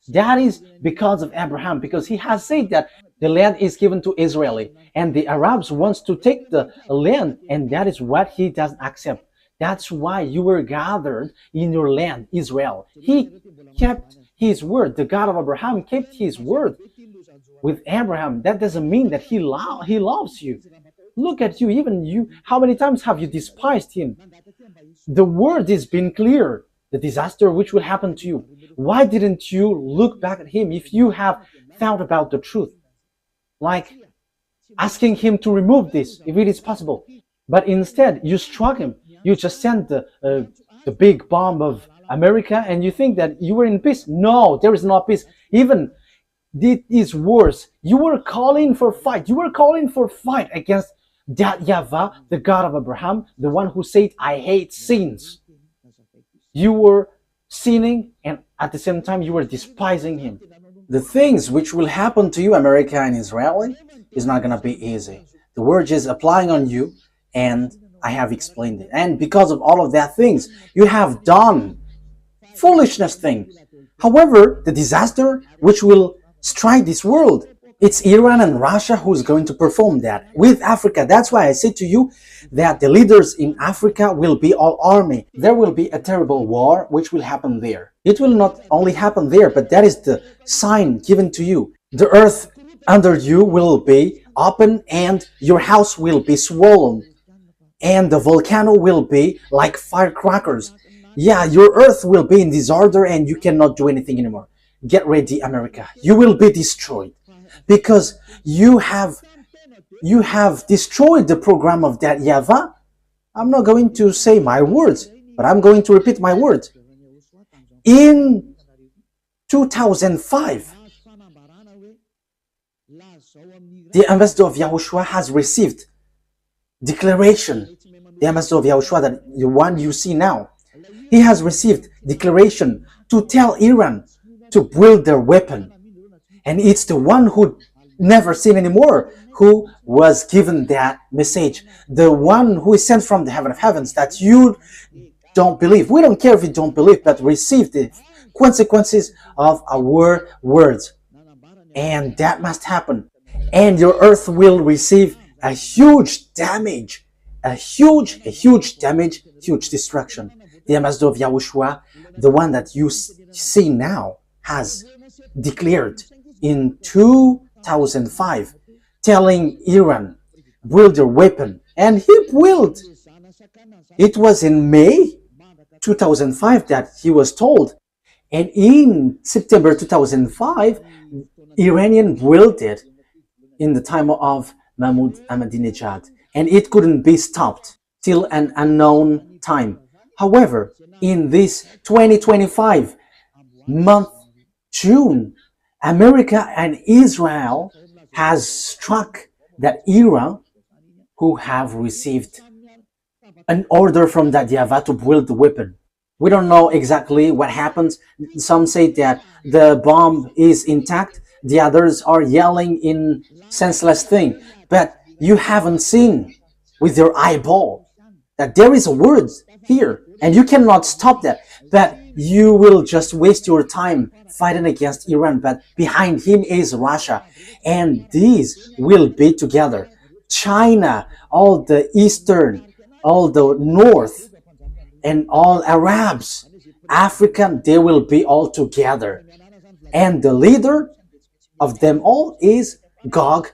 That is because of Abraham, because he has said that the land is given to Israel, and the Arabs wants to take the land, and that is what he doesn't accept. That's why you were gathered in your land, Israel. He kept his word. The God of Abraham kept his word with Abraham. That doesn't mean that he loves you. Look at you, even you. How many times have you despised him? The word has been clear. The disaster which will happen to you. Why didn't you look back at him if you have thought about the truth? Like asking him to remove this, if it is possible. But instead, you struck him. You just sent the big bomb of America and you think that you were in peace. No, there is no peace. Even it is worse. You were calling for fight. You were calling for fight against that YAHVAH, the God of Abraham, the one who said, I hate sins. You were sinning and at the same time you were despising him. The things which will happen to you, America and Israel, is not going to be easy. The word is applying on you and I have explained it. And because of all of that things, you have done foolishness things. However, the disaster which will strike this world, it's Iran and Russia who's going to perform that with Africa. That's why I say to you that the leaders in Africa will be all army. There will be a terrible war which will happen there. It will not only happen there, but that is the sign given to you. The earth under you will be open and your house will be swollen. And the volcano will be like firecrackers. Yeah, your earth will be in disorder and you cannot do anything anymore. Get ready, America. You will be destroyed because you have destroyed the program of that YAHVAH. I'm not going to say my words, but I'm going to repeat my words. In 2005, the ambassador of YAHOSHUAH has received declaration. The ambassador of YAHOSHUAH, that the one you see now, he has received declaration to tell Iran to build their weapon. And it's the one who never seen anymore who was given that message. The one who is sent from the heaven of heavens that you don't believe. We don't care if you don't believe, but receive the consequences of our words. And that must happen. And your earth will receive a huge damage. A huge damage, huge destruction. The ambassador of YAHOSHUAH, the one that you see now, has declared in 2005, telling Iran, build your weapon. And he built. It was in May 2005 that he was told. And in September 2005, Iranian built it in the time of Mahmoud Ahmadinejad, and it couldn't be stopped till an unknown time. However, in this 2025 month, June, America and Israel has struck that era who have received an order from that YAHVAH to build the weapon. We don't know exactly what happens. Some say that the bomb is intact. The others are yelling in senseless thing. But you haven't seen with your eyeball that there is a word here, and you cannot stop that. But you will just waste your time fighting against Iran. But behind him is Russia, and these will be together. China, all the eastern, all the north, and all Arabs, African, they will be all together. And the leader of them all is Gog,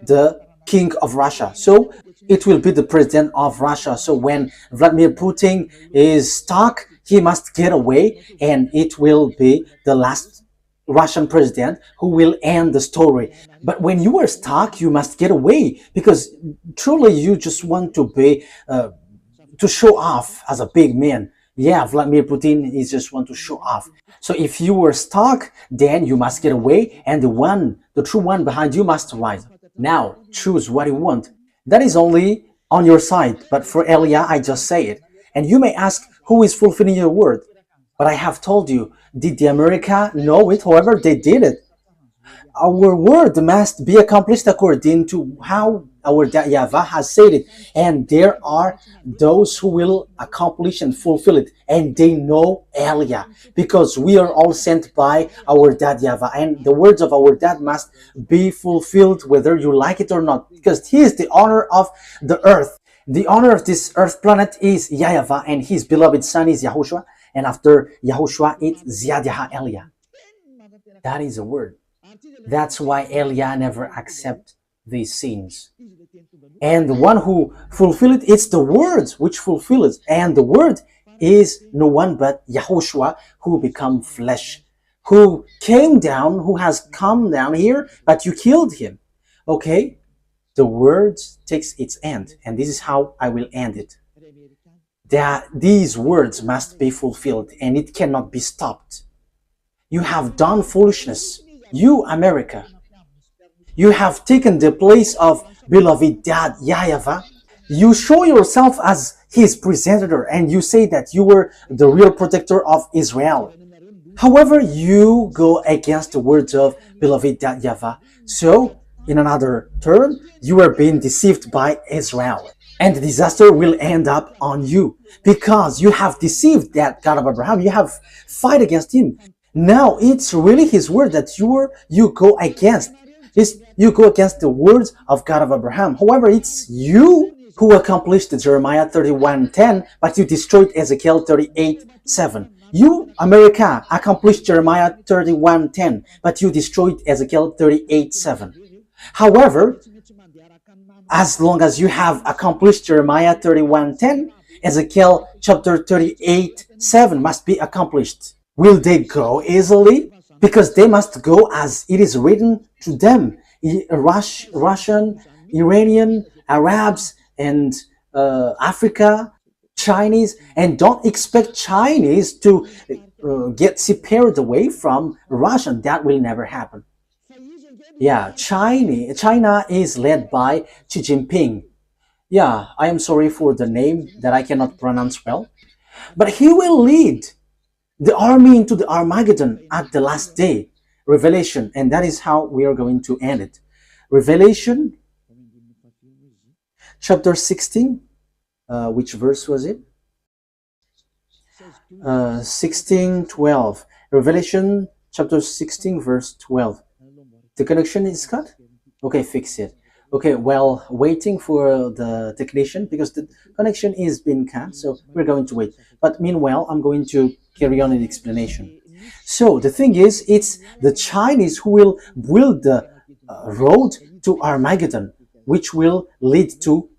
the king of Russia. So it will be the president of Russia. So when Vladimir Putin is stuck, he must get away, and it will be the last Russian president who will end the story. But when you are stuck, you must get away, because truly you just want to be to show off as a big man. Yeah, Vladimir Putin is just want to show off. So if you were stuck, then you must get away, and the true one behind you must rise. Now, choose what you want. That is only on your side, but for Elia, I just say it. And you may ask, who is fulfilling your word? But I have told you, did the America know it? However, they did it. Our word must be accomplished according to how our YAHVAH has said it. And there are those who will accomplish and fulfill it. And they know Elia, because we are all sent by our dad YAHVAH. And the words of our dad must be fulfilled whether you like it or not, because he is the owner of the earth. The owner of this earth planet is YAHVAH, and his beloved son is YAHOSHUAH. And after YAHOSHUAH, it's Ziad Elia. That is a word. That's why Elia never accept these sins. And the one who fulfill it, it's the words which fulfill it. And the word is no one but YAHOSHUAH, who become flesh, who came down, who has come down here, but you killed him. Okay? The word takes its end, and this is how I will end it. That these words must be fulfilled, and it cannot be stopped. You have done foolishness. You, America, you have taken the place of beloved dad YAHVAH. You show yourself as his presenter, and you say that you were the real protector of Israel. However, you go against the words of beloved dad YAHVAH. So, in another term, you are being deceived by Israel. And the disaster will end up on you, because you have deceived that God of Abraham. You have fight against him. Now it's really his word that you go against. You go against the words of God of Abraham. However, it's you who accomplished Jeremiah 31:10, but you destroyed Ezekiel 38:7. You, America, accomplished Jeremiah 31:10, but you destroyed Ezekiel 38:7. However, as long as you have accomplished Jeremiah 31:10, Ezekiel chapter 38:7 must be accomplished. Will they go easily? Because they must go as it is written to them. Russian, Iranian, Arabs, and Africa, Chinese. And don't expect Chinese to get separated away from Russian. That will never happen. Yeah, China is led by Xi Jinping. Yeah, I am sorry for the name that I cannot pronounce well. But he will lead the army into the Armageddon at the last day. Revelation, and that is how we are going to end it. Revelation chapter 16, which verse was it? 16:12. Revelation chapter 16 verse 12. The connection is cut? Okay, fix it. Okay, well, waiting for the technician, because the connection is being cut, so we're going to wait. But meanwhile, I'm going to carry on in the explanation. So the thing is, it's the Chinese who will build the road to Armageddon, which will lead to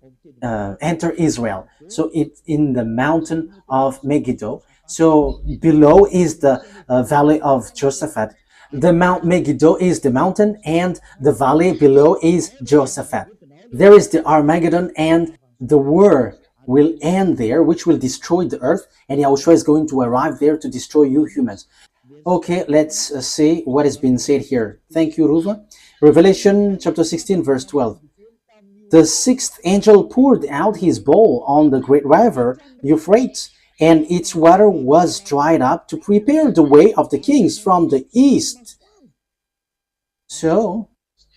enter Israel. So it's in the mountain of Megiddo. So below is the valley of Jehoshaphat. The Mount Megiddo is the mountain, and the valley below is Jehoshaphat. There is the Armageddon, and the war will end there, which will destroy the earth, and Yahushua is going to arrive there to destroy you humans. Okay, let's see what is being said here. Thank you, Ruva. Revelation chapter 16, verse 12. The sixth angel poured out his bowl on the great river Euphrates, and its water was dried up to prepare the way of the kings from the east. So,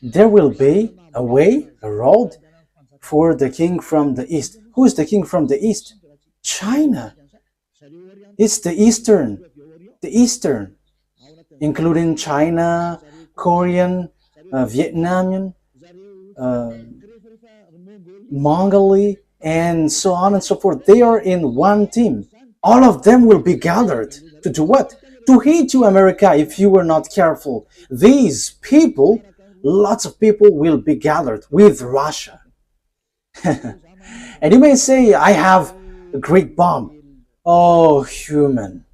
there will be a way, a road for the king from the east. Who is the king from the east? China. It's the eastern, including China, Korean, Vietnamese, Mongolia, and so on and so forth. They are in one team. All of them will be gathered to do what? To hate you, America, if you were not careful. These people, lots of people will be gathered with Russia. And you may say, I have a great bomb. Oh, human.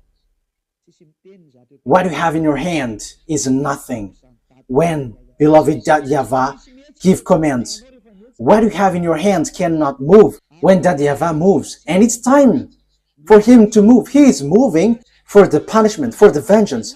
What you have in your hand is nothing. When beloved YAHVAH give commands, what you have in your hand cannot move when YAHVAH moves. And it's time for him to move. He is moving for the punishment, for the vengeance,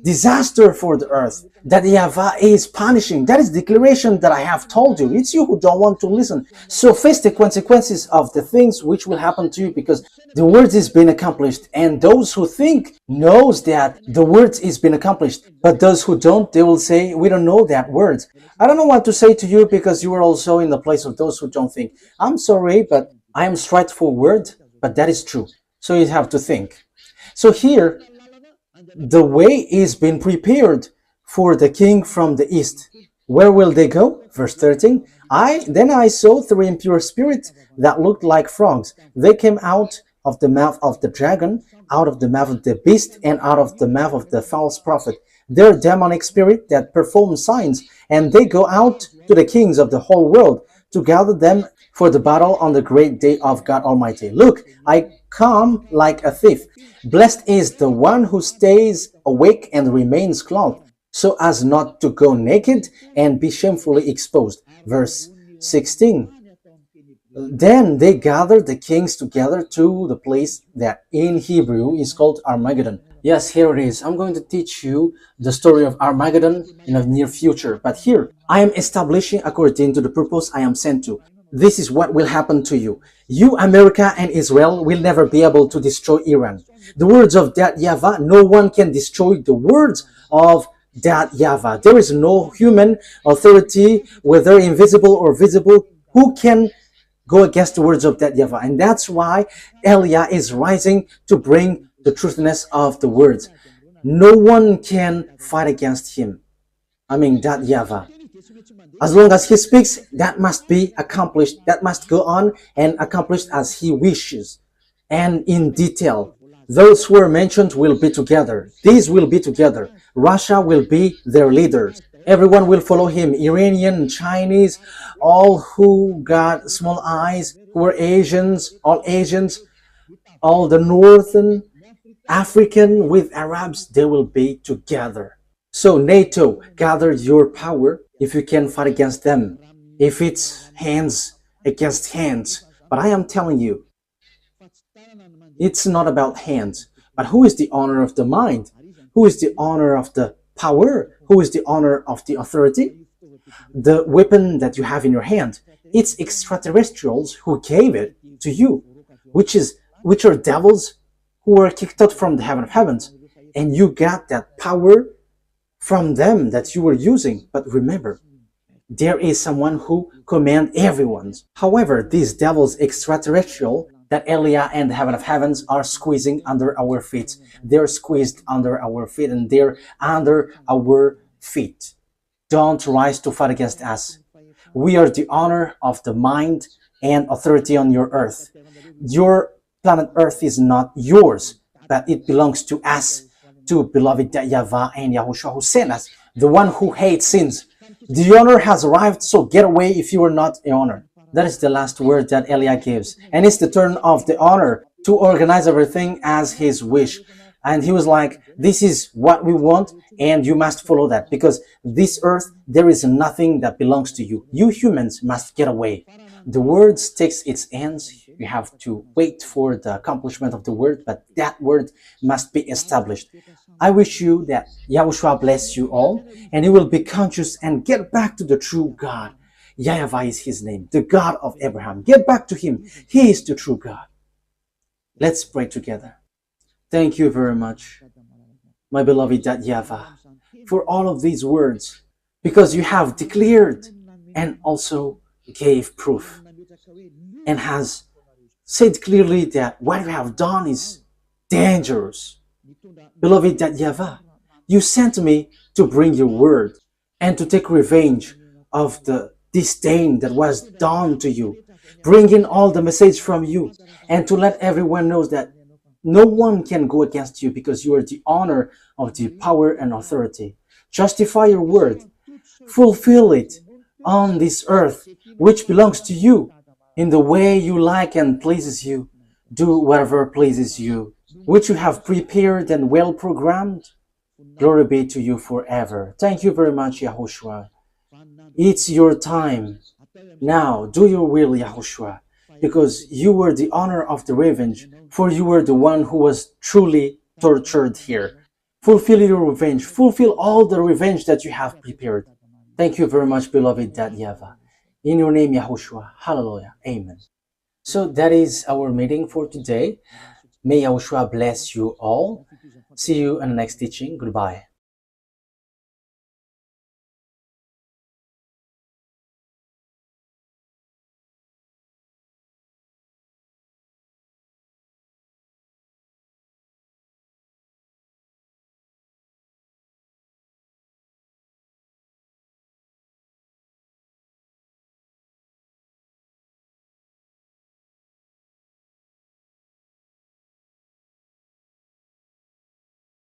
disaster for the earth. That YAHVAH is punishing. That is the declaration that I have told you. It's you who don't want to listen. So face the consequences of the things which will happen to you, because the word is being accomplished. And those who think knows that the word is being accomplished. But those who don't, they will say, we don't know that word. I don't know what to say to you, because you are also in the place of those who don't think. I'm sorry, but I am straightforward, but that is true. So you have to think. So here, the way is being prepared for the king from the east. Where will they go? Verse 13. Then I saw three impure spirits that looked like frogs. They came out of the mouth of the dragon, out of the mouth of the beast, and out of the mouth of the false prophet. They're demonic spirit that perform signs, and they go out to the kings of the whole world to gather them for the battle on the great day of God Almighty. Look, I come like a thief. Blessed is the one who stays awake and remains clothed, so as not to go naked and be shamefully exposed. Verse 16. Then they gathered the kings together to the place that in Hebrew is called Armageddon. Yes, here it is. I'm going to teach you the story of Armageddon in the near future. But here, I am establishing according to the purpose I am sent to. This is what will happen to you. You, America and Israel, will never be able to destroy Iran. The words of that YAHVAH, no one can destroy the words of that YAHVAH. There is no human authority, whether invisible or visible, who can go against the words of that YAHVAH. And that's why Eliah is rising to bring the truthness of the words. No one can fight against him. That YAHVAH. As long as he speaks, that must be accomplished. That must go on and accomplished as he wishes. And in detail, those who are mentioned will be together. These will be together. Russia will be their leaders. Everyone will follow him. Iranian, Chinese, all who got small eyes, who are Asians, all the Northern African with Arabs, they will be together. So NATO, gather your power if you can fight against them. If it's hands against hands. But I am telling you, it's not about hands. But who is the owner of the mind? Who is the owner of the power? Who is the owner of the authority? The weapon that you have in your hand. It's extraterrestrials who gave it to you, which are devils who were kicked out from the heaven of heavens. And you got that power from them that you were using. But remember, there is someone who commands everyone. However, these devils extraterrestrial that Eliah and the heaven of heavens are squeezing under our feet. They're squeezed under our feet, and they're under our feet. Don't rise to fight against us. We are the honor of the mind and authority on your earth. Your planet Earth is not yours, but it belongs to us, to beloved YAHVAH and YAHOSHUAH who sent us, the one who hates sins. The honor has arrived, so get away if you are not the honor. That is the last word that Eliah gives. And it's the turn of the honor to organize everything as his wish, And he was like, this is what we want, and you must follow that, because this earth, there is nothing that belongs to you. You humans must get away. The word takes its ends. You have to wait for the accomplishment of the word, but that word must be established. I wish you that Yahushua bless you all, and you will be conscious and get back to the true God. YAHVAH is his name, the God of Abraham. Get back to him. He is the true God. Let's pray together. Thank you very much, my beloved YAHVAH, for all of these words, because you have declared and also gave proof and has said clearly that what you have done is dangerous. Beloved YAHVAH, you sent me to bring your word and to take revenge of the disdain that was done to you, bringing all the message from you, and to let everyone know that no one can go against you because you are the honor of the power and authority. Justify your word, fulfill it on this earth, which belongs to you, in the way you like and pleases you. Do whatever pleases you, which you have prepared and well programmed. Glory be to you forever. Thank you very much, Yahushua. It's your time. Now, do your will, Yahushua, because you were the honor of the revenge, for you were the one who was truly tortured here. Fulfill your revenge. Fulfill all the revenge that you have prepared. Thank you very much, beloved YAHVAH. In your name, Yahushua. Hallelujah. Amen. So that is our meeting for today. May Yahushua bless you all. See you in the next teaching. Goodbye.